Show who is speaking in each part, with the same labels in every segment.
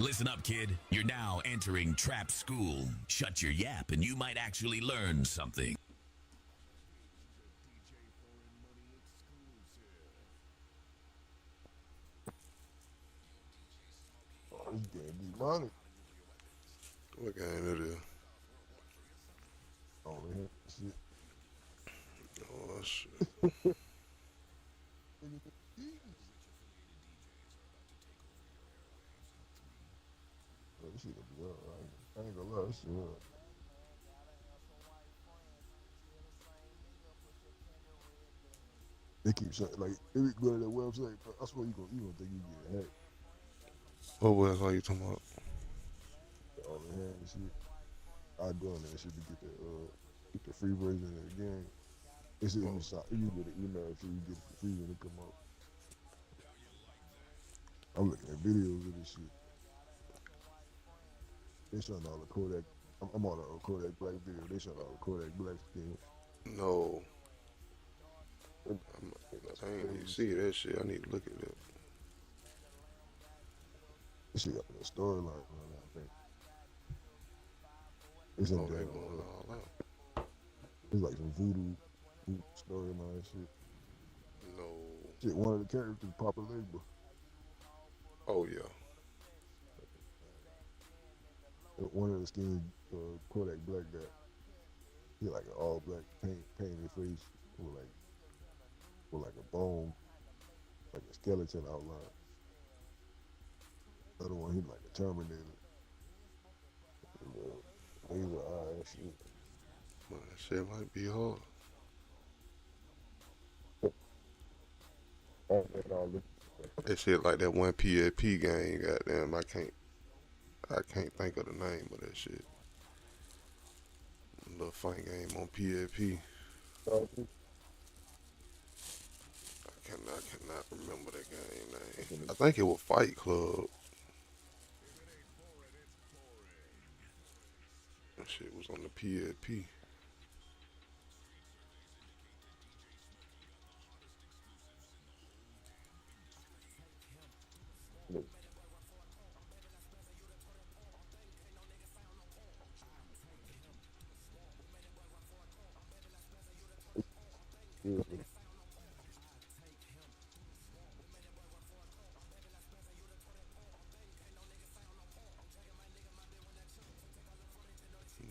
Speaker 1: Listen up, kid. You're now entering trap school. Shut your yap and you might actually learn something.
Speaker 2: Oh, this game demonic.
Speaker 3: What game it is?
Speaker 2: Oh, man. Shit.
Speaker 3: Oh, shit.
Speaker 2: Oh, this shit gonna be up. I ain't gonna lie. This shit up. They keep saying, like, if you go to their website, I swear you gonna think you get hacked.
Speaker 3: What was all you talking about?
Speaker 2: All the hand and shit. I done that shit to get the free version of the game. It's if you
Speaker 3: Oh,
Speaker 2: sign, if you get an email, so you get it for free when it come out. I'm looking at videos of this shit. They showing all the Kodak. I'm on a Kodak Black video. They showing all the Kodak Black skins.
Speaker 3: no.
Speaker 2: That's
Speaker 3: I ain't even
Speaker 2: crazy
Speaker 3: see
Speaker 2: shit.
Speaker 3: that shit. I need to look at that.
Speaker 2: This shit got a storyline on it, I think. It's in
Speaker 3: Oh, they
Speaker 2: there.
Speaker 3: going all out.
Speaker 2: It's like some voodoo storyline shit.
Speaker 3: No.
Speaker 2: Shit, one of the characters, Papa Legba.
Speaker 3: Oh, yeah.
Speaker 2: One of the skins, Kodak Black got. He like an all black painted face with like a bone, like a skeleton outline. The other one, he like a Terminator. Laser eye and shit.
Speaker 3: Man, that shit might be hard.
Speaker 2: All this.
Speaker 3: That shit like that one PSP game. Goddamn, I can't think of the name of that shit. Little fight game on PSP. I cannot remember that game name. I think it was Fight Club. That shit was on the PSP.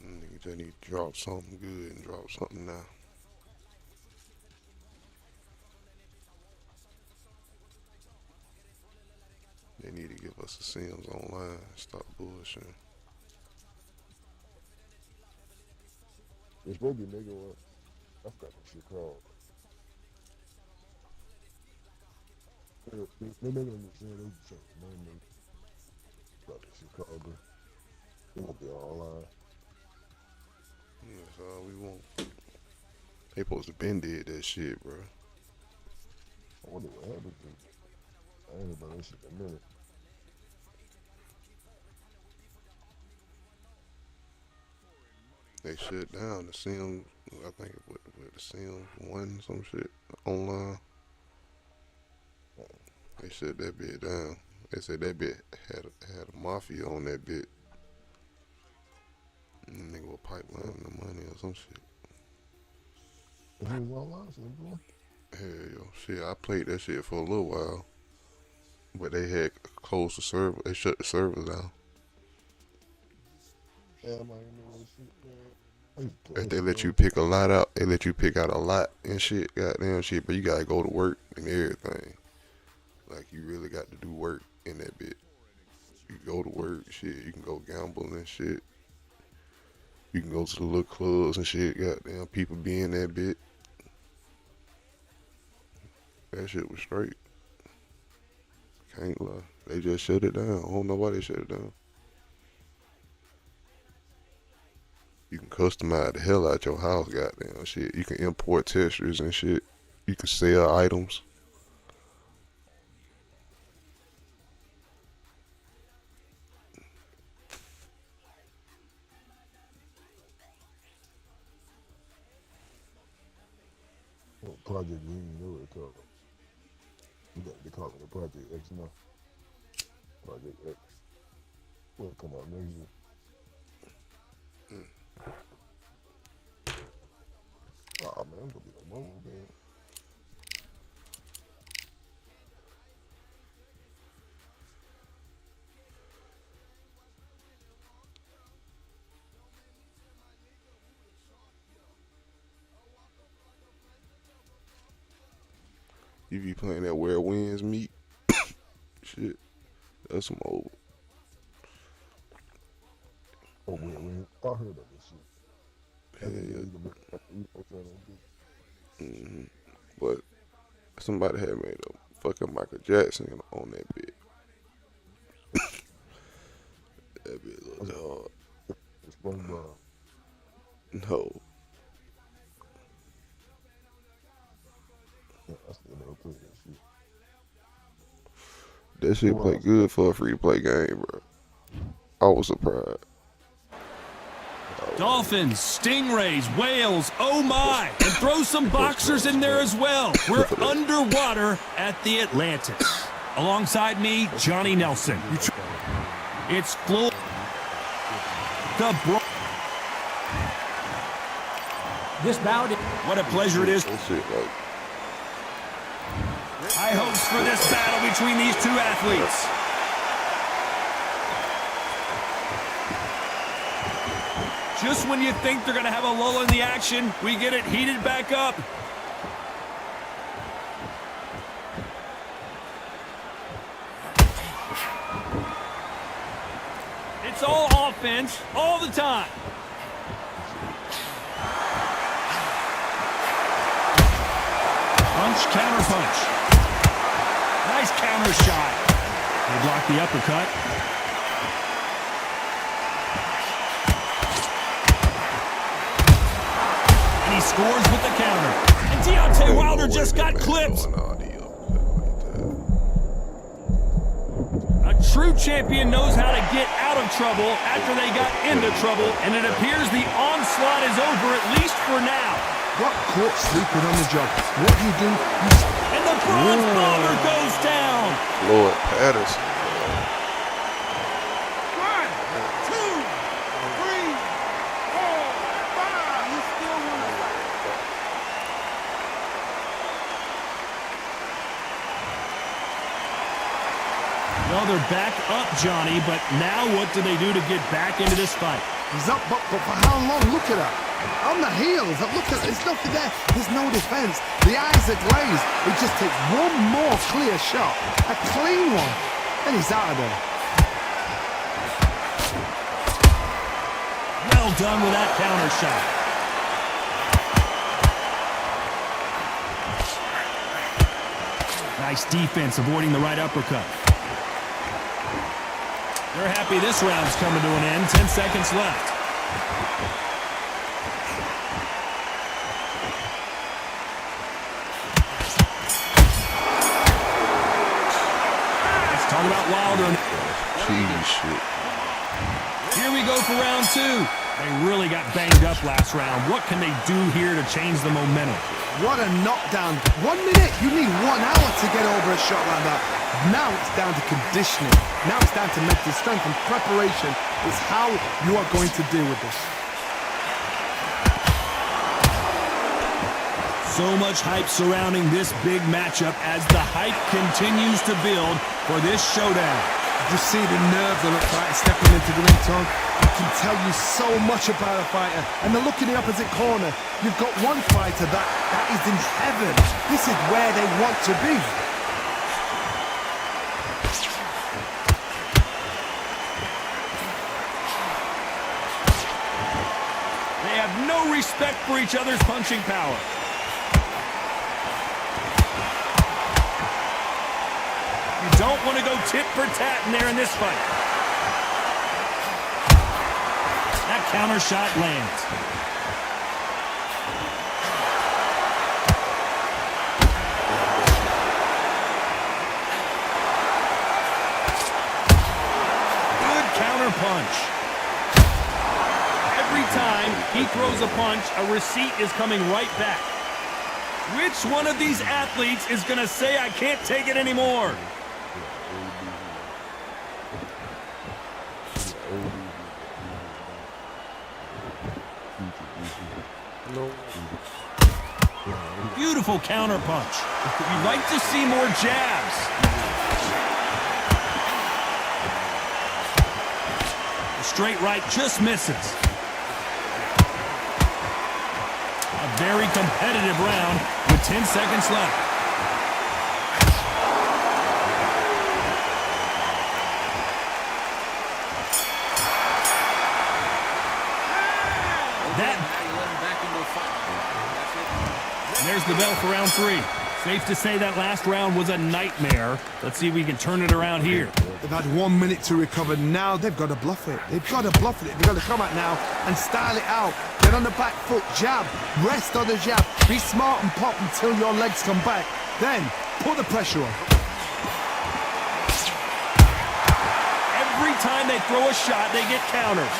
Speaker 3: Nigga just need to drop something good and drop something now. They need to give us a Sims online. Stop bullshitting.
Speaker 2: It's supposed to be nigga one. I forgot that shit called. They making a new shit. They just changed the name. Forgot that shit called, but it won't be online.
Speaker 3: That's all we want. They supposed to been did that shit, bro.
Speaker 2: I wonder what happened to it. I ain't about that shit in a minute.
Speaker 3: They shut down the Sims. I think it was the Sims one some shit online. They shut that bit down. They said that bit had a mafia on that bit. And nigga was pipelining the money or some shit.
Speaker 2: If it was online, so bro.
Speaker 3: Hell yo, shit. I played that shit for a little while, but they had closed the server. They shut the server down.
Speaker 2: Yeah, I might know that shit, man. I used to play
Speaker 3: If
Speaker 2: that
Speaker 3: they
Speaker 2: shit
Speaker 3: let you
Speaker 2: all.
Speaker 3: pick a lot out, they let you pick out a lot and shit, goddamn shit. But you gotta go to work and everything. Like you really got to do work in that bit. You go to work, shit. You can go gamble and shit. You can go to the little clubs and shit. Goddamn, people be in that bit. That shit was straight. Can't lie. They just shut it down. I don't know why they shut it down. You can customize the hell out your house, goddamn shit. You can import textures and shit. You can sell items.
Speaker 2: Project Green, you know what they call it. You got, they call it the Project X now. Project X. Will come out next year. Oh man, I'm gonna be the moment, man.
Speaker 3: You be playing that where winds meet. Shit, that's some old.
Speaker 2: Oh, win. I heard of this shit.
Speaker 3: Mm-hmm. But somebody had made a fucking Michael Jackson on that bit. That bit looked hard.
Speaker 2: It's SpongeBob.
Speaker 3: No.
Speaker 2: Yeah, I still never played that shit.
Speaker 3: That shit play good for a free-to-play game, bro. I was surprised.
Speaker 4: Dolphins, stingrays, whales, oh my! And throw some boxers in there as well. We're underwater at the Atlantis. Alongside me, Johnny Nelson. It's Flo. This bout. What a pleasure it is.
Speaker 3: That shit like.
Speaker 4: High hopes for this battle between these two athletes. Just when you think they're going to have a lull in the action, we get it heated back up. It's all offense, all the time. Punch, counter punch. Nice counter shot. They block the uppercut. And he scores with the counter. And Deontay Wilder just got clipped. A true champion knows how to get out of trouble after they got into trouble, and it appears the onslaught is over, at least for now.
Speaker 5: Got caught sleeping on the job. What do?
Speaker 4: And the bronze bomber goes down.
Speaker 3: Lord Patterson.
Speaker 5: 1, 2, 3, 4, 5. You still want to fight?
Speaker 4: Well, they're back up, Johnny, but now what do they do to get back into this fight?
Speaker 5: He's up, but for how long? Look at that. On the heels. Look at there's nothing there. There's no defense. The eyes are glazed. It just takes one more clear shot. A clean one. And he's out of there.
Speaker 4: Well done with that counter shot. Nice defense, avoiding the right uppercut. They're happy this round's coming to an end. 10 seconds left. Let's talk about Wilder.
Speaker 3: Cheese shit.
Speaker 4: Here we go for round two. They really got banged up last round. What can they do here to change the momentum?
Speaker 5: What a knockdown. 1 minute. You need 1 hour to get over a shot like that. Now it's down to conditioning. Now it's down to mental strength, and preparation is how you are going to deal with this.
Speaker 4: So much hype surrounding this big matchup as the hype continues to build for this showdown.
Speaker 5: You see the nerves of a fighter stepping into the ring, Tom. It can tell you so much about a fighter. And the look in the opposite corner. You've got one fighter that is in heaven. This is where they want to be.
Speaker 4: They have no respect for each other's punching power. You don't want to go tit for tat in there in this fight. That counter shot lands. Good counter punch. Every time he throws a punch, a receipt is coming right back. Which one of these athletes is going to say, I can't take it anymore? Beautiful counter punch. You'd like to see more jabs. The straight right just misses. A very competitive round with 10 seconds left. There's the bell for round 3. Safe to say that last round was a nightmare. Let's see if we can turn it around here.
Speaker 5: They've had 1 minute to recover. Now they've got to bluff it. They've got to bluff it. They've got to come out now and style it out. Get on the back foot, jab, rest on the jab. Be smart and pop until your legs come back. Then put the pressure on.
Speaker 4: Every time they throw a shot, they get counters.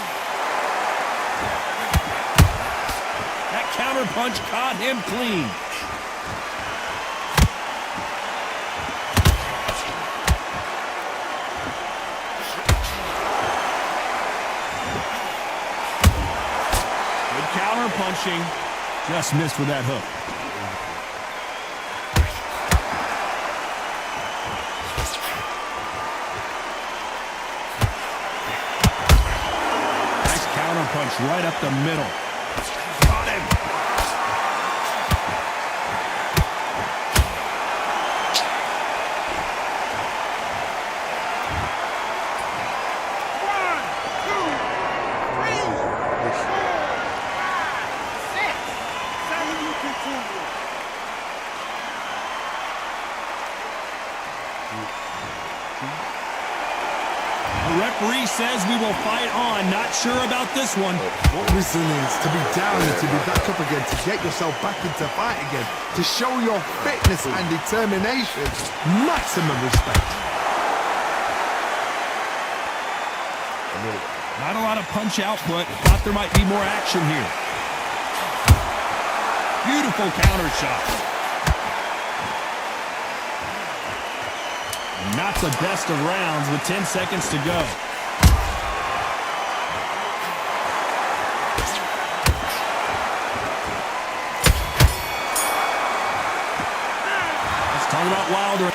Speaker 4: That counter punch caught him clean. Good counter punching. Just missed with that hook. Nice counter punch right up the middle. Got him. The referee says we will fight on. Not sure about this one.
Speaker 5: What resilience to be down and to be back up again, to get yourself back into fight again, to show your fitness and determination. Maximum respect.
Speaker 4: Not a lot of punch output. Thought there might be more action here. Beautiful counter shot. Not the best of rounds with 10 seconds to go. Let's talk about Wilder.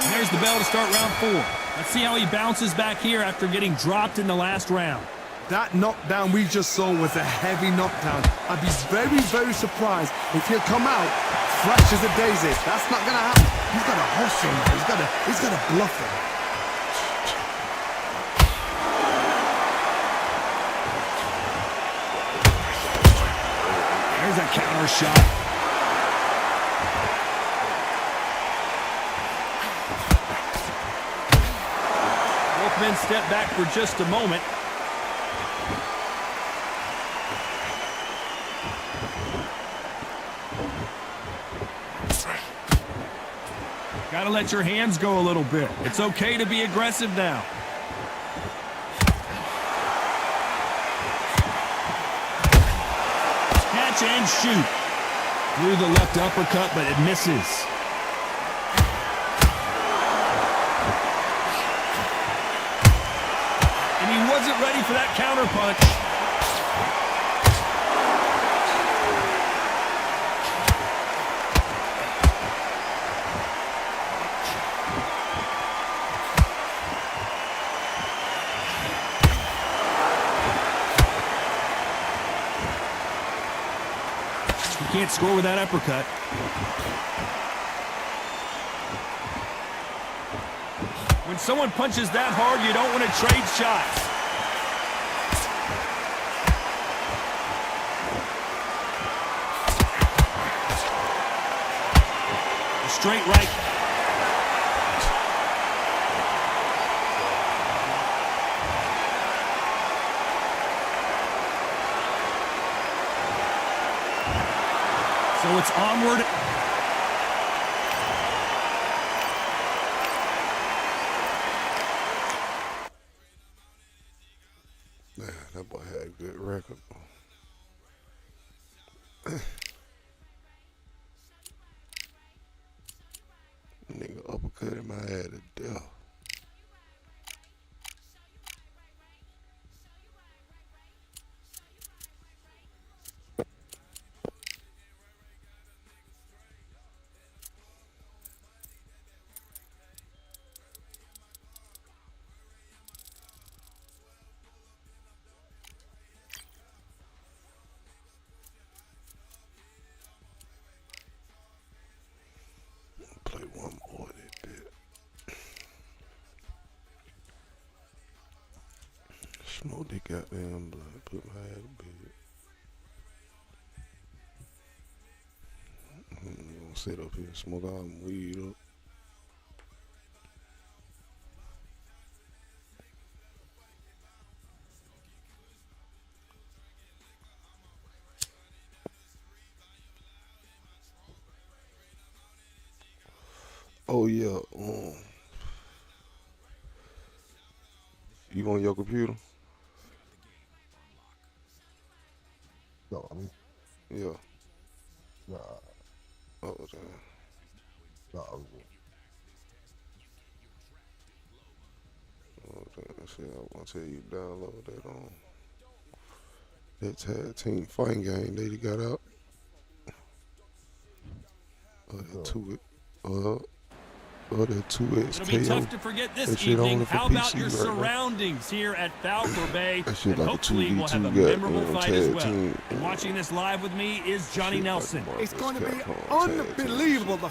Speaker 4: And there's the bell to start round 4. Let's see how he bounces back here after getting dropped in the last round.
Speaker 5: That knockdown we just saw was a heavy knockdown. I'd be very, very surprised if he'll come out fresh as a daisy. That's not going to happen. He's got to hustle now. He's got to bluff it.
Speaker 4: There's a counter shot. Both men step back for just a moment. Got to let your hands go a little bit. It's okay to be aggressive now. Catch and shoot. Threw the left uppercut, but it misses. And he wasn't ready for that counter punch. Can't score with that uppercut. When someone punches that hard, you don't want to trade shots. A straight right. So it's onward.
Speaker 3: Man, that boy had a good record. Nigga uppercut in my head to death. Smoke that goddamn blood. Put my head to bed. I'm gonna sit up here and smoke all my weed up. Oh yeah, you on your computer?
Speaker 2: No, I mean,
Speaker 3: Yeah.
Speaker 2: nah,
Speaker 3: Oh damn.
Speaker 2: nah, I was good.
Speaker 3: Oh damn. Shit, I want to tell you to download that that tag team fighting game that he got out. That 2 that 2X
Speaker 4: It'll be tough to forget this evening. How about your surroundings here at Falcor Bay?
Speaker 3: That shit
Speaker 4: And
Speaker 3: like a
Speaker 4: hopefully we'll have a
Speaker 3: 2v2
Speaker 4: memorable fight as
Speaker 3: tag
Speaker 4: well.
Speaker 3: team.
Speaker 4: And watching this live with me is Johnny
Speaker 3: Shit
Speaker 4: Nelson.
Speaker 3: like
Speaker 5: It's going to be
Speaker 3: Capcom tag team
Speaker 5: unbelievable.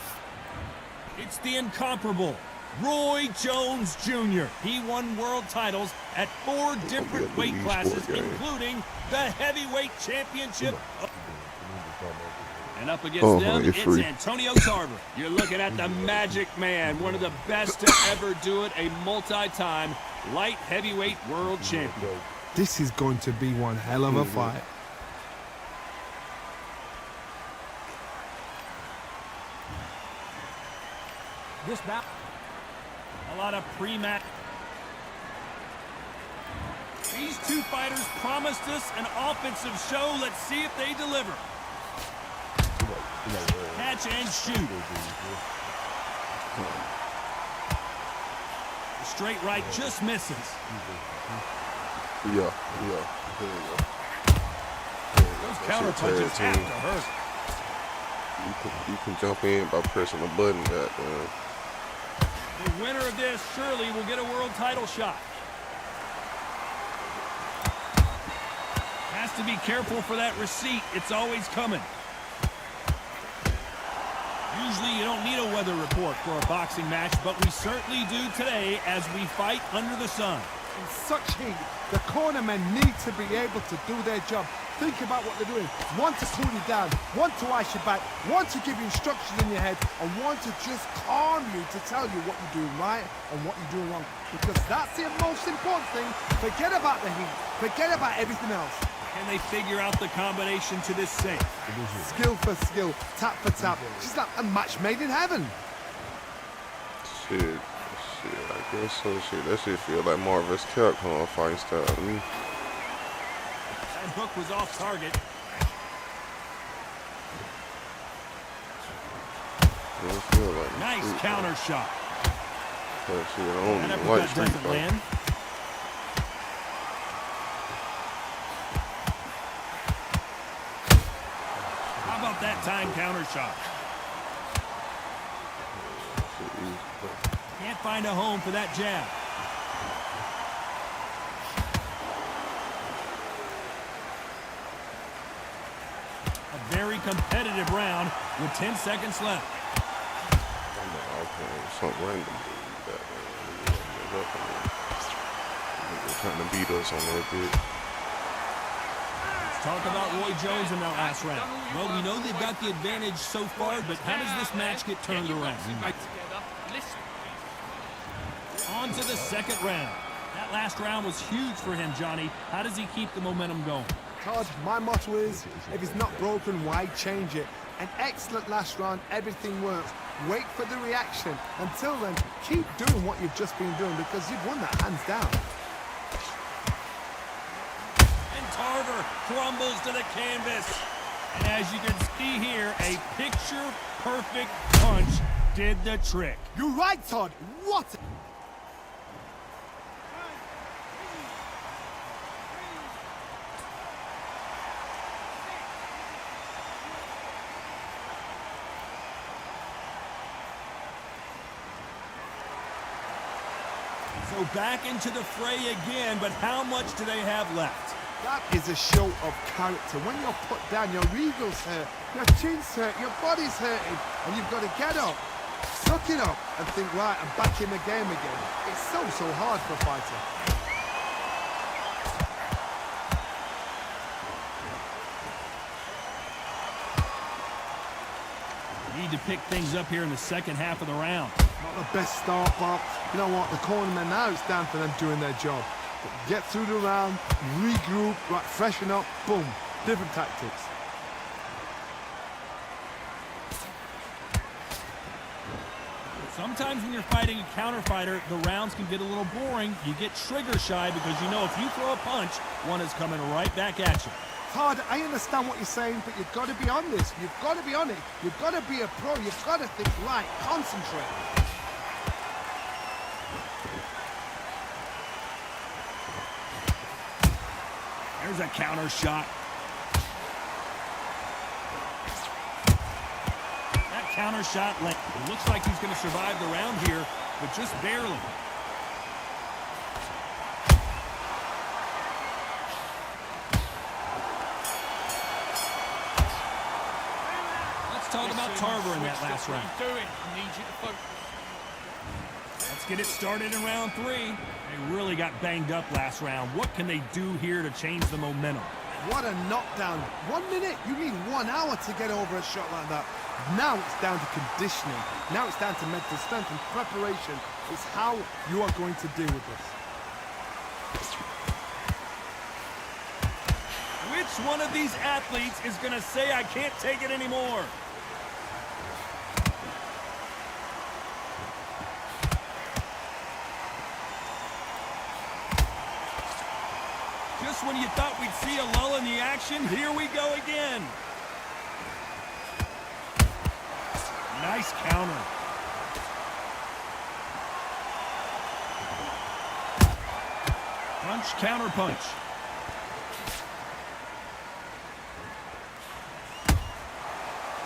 Speaker 4: It's the incomparable Roy Jones Jr. He won world titles at 4 different weight classes, including the heavyweight championship. And up against them, it's
Speaker 3: free.
Speaker 4: Antonio Tarver. You're looking at the Magic Man, one of the best to ever do it, a multi-time light heavyweight world champion.
Speaker 5: This is going to be one hell of a fight.
Speaker 4: This bout, a lot of pre-match. These two fighters promised us an offensive show. Let's see if they deliver. Catch and shoot. The straight right just misses.
Speaker 3: Yeah. There you go.
Speaker 4: Those counter punches have to hurt.
Speaker 3: You can jump in by pressing a button. Goddamn.
Speaker 4: The winner of this surely will get a world title shot. Has to be careful for that receipt. It's always coming. Usually you don't need a weather report for a boxing match, but we certainly do today as we fight under the sun.
Speaker 5: In such heat, the cornermen need to be able to do their job. Think about what they're doing. One to cool you down, one to ice your back, one to give you instructions in your head, and one to just calm you to tell you what you're doing right and what you're doing wrong. Because that's the most important thing. Forget about the heat. Forget about everything else.
Speaker 4: Can they figure out the combination to this safe?
Speaker 5: Skill for skill, tap for tap. She's like a match made in heaven.
Speaker 3: Shit, I guess so. Shit, that shit feel like Marvel's Capcom fighting style to me.
Speaker 4: That hook was off target.
Speaker 3: Don't feel like
Speaker 4: Nice counter shot.
Speaker 3: That shit, I don't
Speaker 4: That
Speaker 3: even like
Speaker 4: uppercut
Speaker 3: street
Speaker 4: doesn't
Speaker 3: fight.
Speaker 4: land. How about that time counter shot? Can't find a home for that jab. A very competitive round with 10 seconds left.
Speaker 3: Something random. They're trying to beat us on that bit.
Speaker 4: Let's talk about Roy Jones in that last round. Well, we know they've got the advantage so far, but how does this match get turned around? On to the second round. That last round was huge for him, Johnny. How does he keep the momentum going?
Speaker 5: Todd, my motto is, if it's not broken, why change it? An excellent last round, everything works. Wait for the reaction. Until then, keep doing what you've just been doing because you've won that hands down.
Speaker 4: And Tarver crumbles to the canvas. And as you can see here, a picture-perfect punch did the trick.
Speaker 5: You're right, Todd. What?
Speaker 4: So back into the fray again, but how much do they have left?
Speaker 5: That is a show of character. When you're put down, your ego's hurt, your chin's hurt, your body's hurting, and you've got to get up, suck it up, and think, right, I'm back in the game again. It's so hard for a fighter.
Speaker 4: Need to pick things up here in the second half of the round.
Speaker 5: Not the best start, but you know what? The cornermen now, it's down for them doing their job. Get through the round, regroup, right, freshen up, boom. Different tactics.
Speaker 4: Sometimes when you're fighting a counter fighter, the rounds can get a little boring. You get trigger shy because you know if you throw a punch, one is coming right back at you.
Speaker 5: Todd, I understand what you're saying, but you've got to be on this. You've got to be on it. You've got to be a pro. You've got to think right. Concentrate.
Speaker 4: There's a counter shot. That counter shot, it looks like he's going to survive the round here, but just barely. Talk about Tarver in that last round. Let's get it started in round 3. They really got banged up last round. What can they do here to change the momentum?
Speaker 5: What a knockdown. 1 minute, you need 1 hour to get over a shot like that. Now it's down to conditioning. Now it's down to mental strength and preparation. It's how you are going to deal with this.
Speaker 4: Which one of these athletes is going to say, I can't take it anymore? Just when you thought we'd see a lull in the action, here we go again. Nice counter. Punch, counter punch.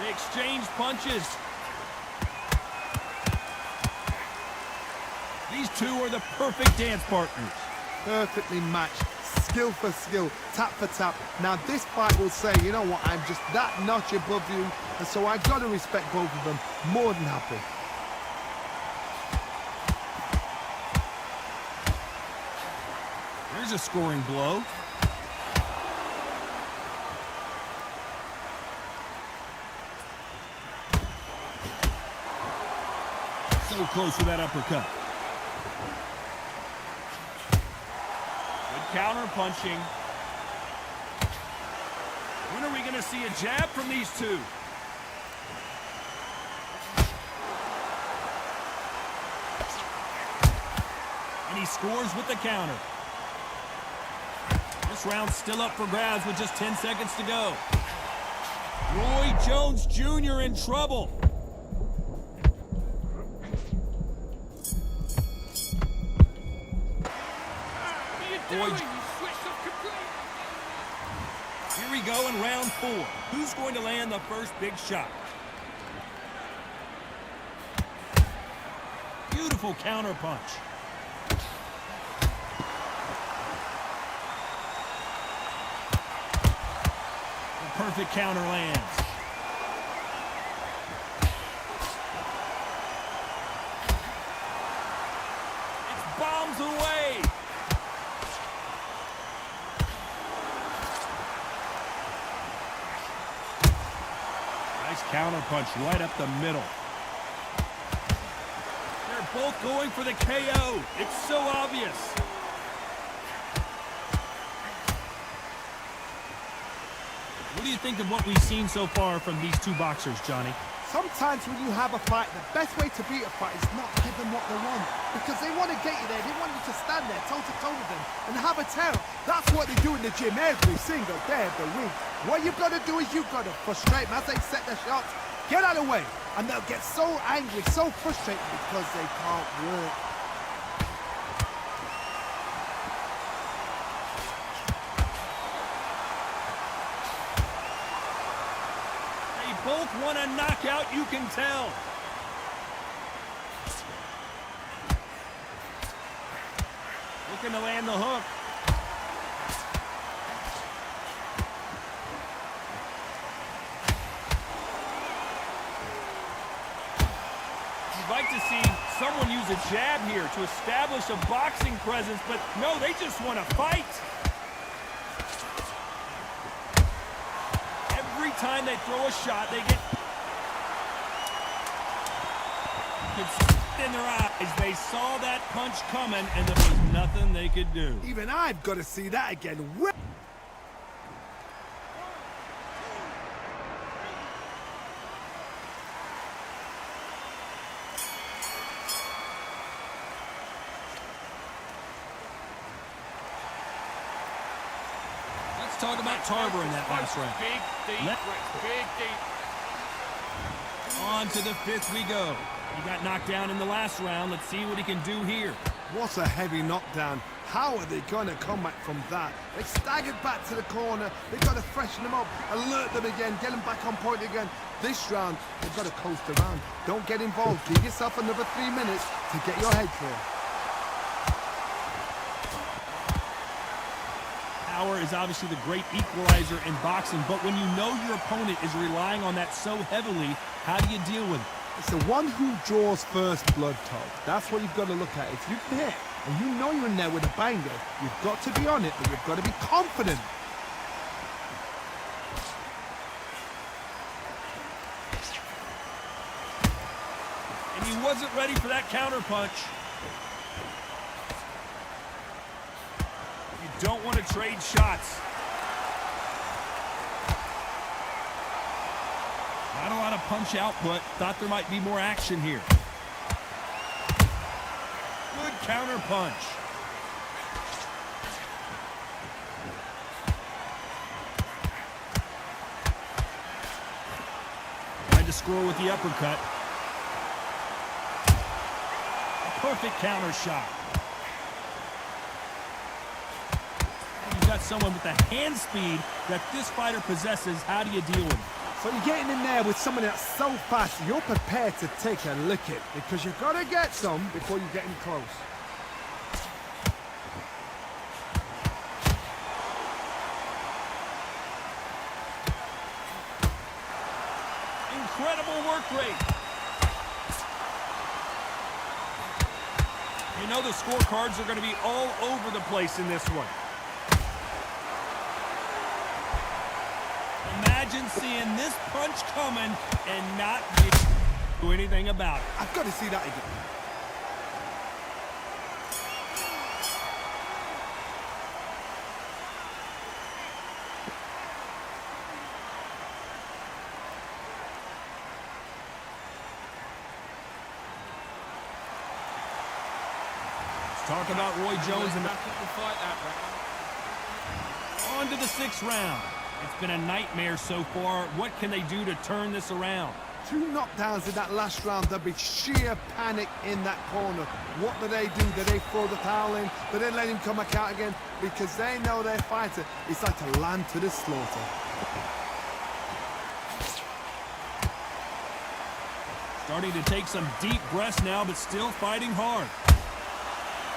Speaker 4: They exchange punches. These two are the perfect dance partners.
Speaker 5: Perfectly matched. Skill for skill, tap for tap. Now this fight will say, you know what, I'm just that notch above you, and so I've got to respect both of them. More than happy.
Speaker 4: There's a scoring blow. So close with that uppercut. Counter punching. When are we going to see a jab from these two? And he scores with the counter. This round's still up for grabs with just 10 seconds to go. Roy Jones Jr. in trouble. Here we go in round 4. Who's going to land the first big shot? Beautiful counter punch. The perfect counter lands. It's bombs away. Counter punch right up the middle. They're both going for the KO. It's so obvious. What do you think of what we've seen so far from these two boxers, Johnny?
Speaker 5: Sometimes when you have a fight, the best way to beat a fight is not give them what they want. Because they want to get you there. They want you to stand there toe-to-toe with them and have a tell. That's what they do in the gym every single day of the week. What you've got to do is you've got to frustrate them as they set their shots. Get out of the way. And they'll get so angry, so frustrated because they can't work.
Speaker 4: Both want a knockout, you can tell. Looking to land the hook. You'd like to see someone use a jab here to establish a boxing presence, but no, they just want to fight. Every time they throw a shot, they get... could see it in their eyes. They saw that punch coming, and there was nothing they could do.
Speaker 5: Even I've got to see that again.
Speaker 4: Let's talk about Tarver in that last round.
Speaker 6: Big, deep breaths. Big, deep.
Speaker 4: On to the fifth we go. He got knocked down in the last round. Let's see what he can do here.
Speaker 5: What a heavy knockdown. How are they going to come back from that? They staggered back to the corner. They've got to freshen them up, alert them again, get them back on point again. This round, they've got to coast around. Don't get involved. Give yourself another 3 minutes to get your head clear.
Speaker 4: Power is obviously the great equalizer in boxing, but when you know your opponent is relying on that so heavily, how do you deal with it?
Speaker 5: It's the one who draws first blood, Todd. That's what you've got to look at. If you can hit, and you know you're in there with a banger, you've got to be on it, but you've got to be confident.
Speaker 4: And he wasn't ready for that counter punch. You don't want to trade shots. Not a lot of punch output. Thought there might be more action here. Good counter punch. Tried to score with the uppercut. A perfect counter shot. You've got someone with the hand speed that this fighter possesses. How do you deal with it?
Speaker 5: So you're getting in there with someone that's so fast, you're prepared to take a lick it, because you've got to get some before you get in close.
Speaker 4: Incredible work rate. You know the scorecards are going to be all over the place in this one. Imagine seeing this punch coming and not do anything about it.
Speaker 5: I've got to see that again.
Speaker 4: Let's talk about Roy Jones and on to the sixth round. It's been a nightmare so far. What can they do to turn this around?
Speaker 5: 2 knockdowns in that last round. There'll be sheer panic in that corner. What do? Do they throw the towel in? Do they let him come back out again? Because they know their fighter is like a lamb to the slaughter.
Speaker 4: Starting to take some deep breaths now, but still fighting hard.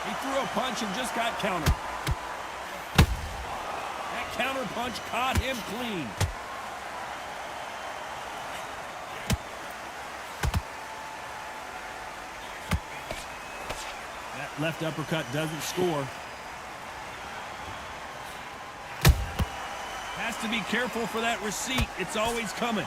Speaker 4: He threw a punch and just got countered. Counter punch caught him clean. That left uppercut doesn't score. Has to be careful for that receipt. It's always coming.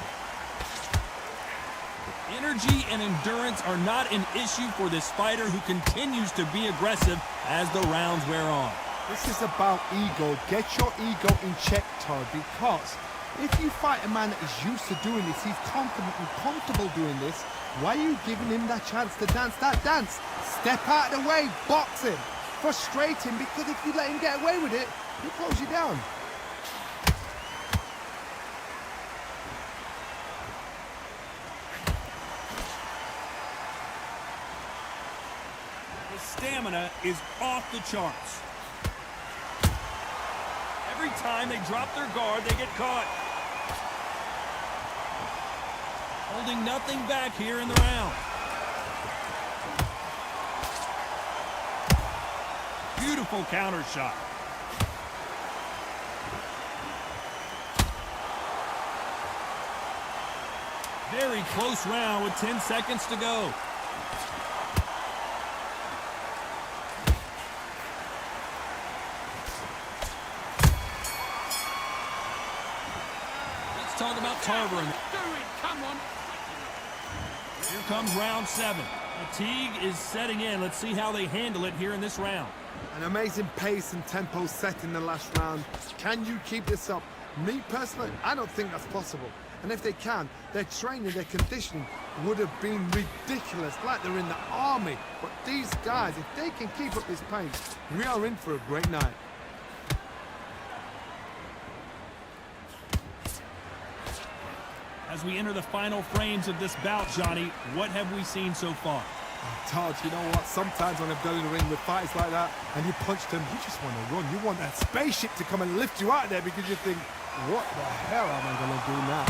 Speaker 4: Energy and endurance are not an issue for this fighter who continues to be aggressive as the rounds wear on.
Speaker 5: This is about ego. Get your ego in check, Todd, because if you fight a man that is used to doing this, he's confident and comfortable doing this, why are you giving him that chance to dance that dance? Step out of the way, box him, frustrate him, because if you let him get away with it, he'll close you down.
Speaker 4: His stamina is off the charts. Every time they drop their guard, they get caught. Holding nothing back here in the round. Beautiful counter shot. Very close round with 10 seconds to go. Talk about Tarver.
Speaker 6: Do it, come on.
Speaker 4: Here comes round 7. Fatigue is setting in. Let's see how they handle it here in this round.
Speaker 5: An amazing pace and tempo set in the last round. Can you keep this up? Me personally, I don't think that's possible. And if they can, their training, their conditioning would have been ridiculous, like they're in the army. But these guys, if they can keep up this pace, we are in for a great night.
Speaker 4: As we enter the final frames of this bout, Johnny, what have we seen so far?
Speaker 5: Todd, you know what? Sometimes when I've done in the ring with fights like that, and you punch them, you just want to run. You want that spaceship to come and lift you out of there because you think, what the hell am I going to do now?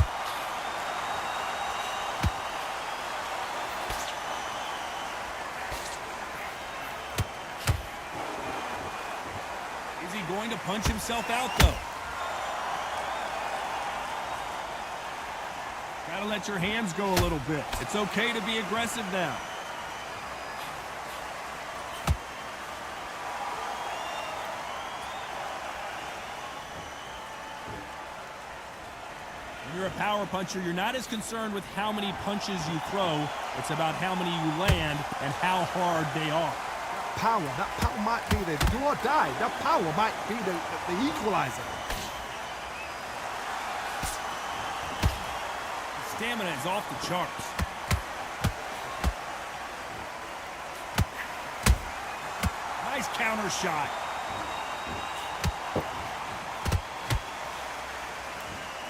Speaker 4: Is he going to punch himself out, though? Gotta let your hands go a little bit. It's okay to be aggressive now. When you're a power puncher, you're not as concerned with how many punches you throw. It's about how many you land and how hard they are.
Speaker 5: That power might be the do or die. That power might be the equalizer.
Speaker 4: Stamina is off the charts. Nice counter shot.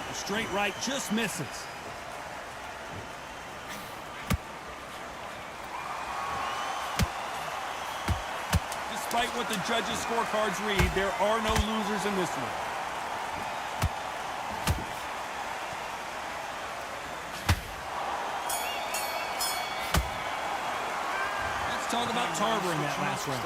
Speaker 4: The straight right just misses. Despite what the judges' scorecards read, there are no losers in this one. Talk about Tarver in that last round.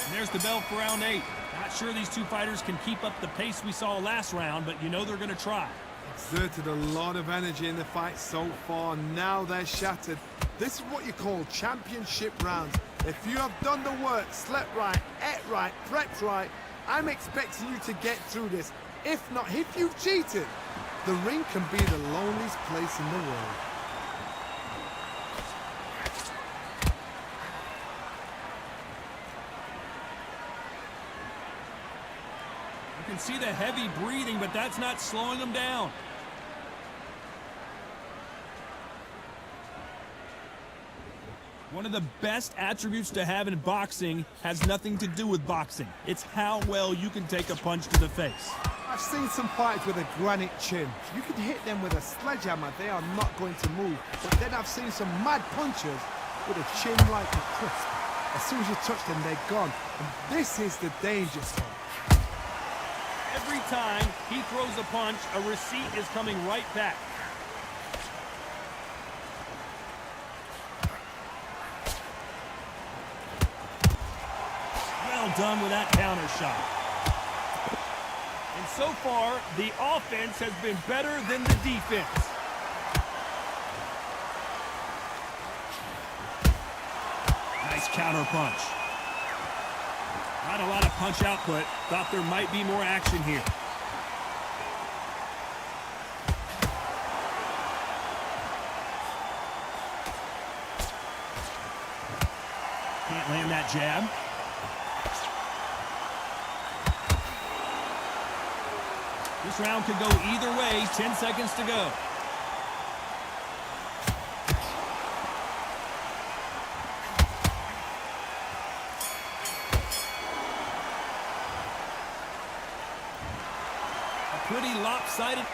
Speaker 4: And there's the bell for round 8. Not sure these two fighters can keep up the pace we saw last round, but you know they're going to try.
Speaker 5: Exerted a lot of energy in the fight so far. Now they're shattered. This is what you call championship rounds. If you have done the work, slept right, ate right, prepped right, I'm expecting you to get through this. If not, if you've cheated, the ring can be the loneliest place in the world.
Speaker 4: You can see the heavy breathing, but that's not slowing them down. One of the best attributes to have in boxing has nothing to do with boxing. It's how well you can take a punch to the face.
Speaker 5: I've seen some fighters with a granite chin. You can hit them with a sledgehammer, they are not going to move. But then I've seen some mad punchers with a chin like a crisp. As soon as you touch them, they're gone. And this is the danger zone.
Speaker 4: Every time he throws a punch, a receipt is coming right back. Well done with that counter shot. And so far, the offense has been better than the defense. Nice counter punch. Not a lot of punch output. Thought there might be more action here. Can't land that jab. This round could go either way. 10 seconds to go. Pretty lopsided.